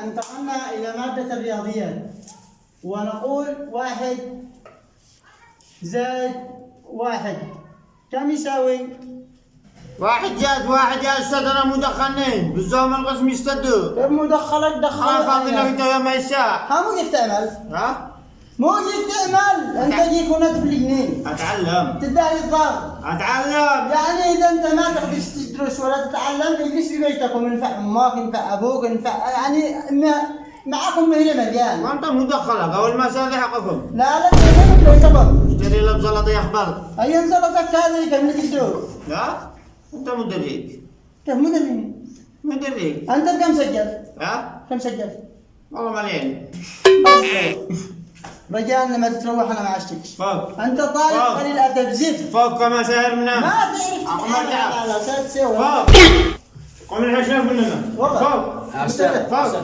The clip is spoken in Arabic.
انتقلنا إلى مادة الرياضيات، ونقول 1 زائد 1 كم يساوي؟ 1 زائد 1 يا أستاذ، أنا مدخلين بالزوم القسم يستدو. كيف مدخلك أنا فاضي لك أنت يا ميساء. ها مو جيك تعمل؟ ها؟ مو جيك تعمل، أنت جيك هنا في الجنين. أتعلم. تدعي الضرب. أتعلم. يعني إذا أنت ما تقدر تدرس ولا تتعلم اجلس في بيتكم، ينفع أمك ينفع أبوك ينفع يعني معكم مهلة مليان. وأنت مدخلك أول ما ساعد حقكم. لا تهلك لو تبغى. اشتري لك زلطة يا أخبار. أي زلطك هذه كم تدرس؟ لا؟ أنت مدرج. كيف مدري؟ مدرج. أنت بكم سجلت؟ ها؟ كم سجلت؟ والله مليان. رجاء لما تروح أنا ما أشتكي. فوق. أنت طالب قليل أدب زفت. فوق كما سهرنا. ما تعرف تتعامل على أساس تسوي. فوق. قم العشاء مننا. والله. فوق. أستاذ. فوق.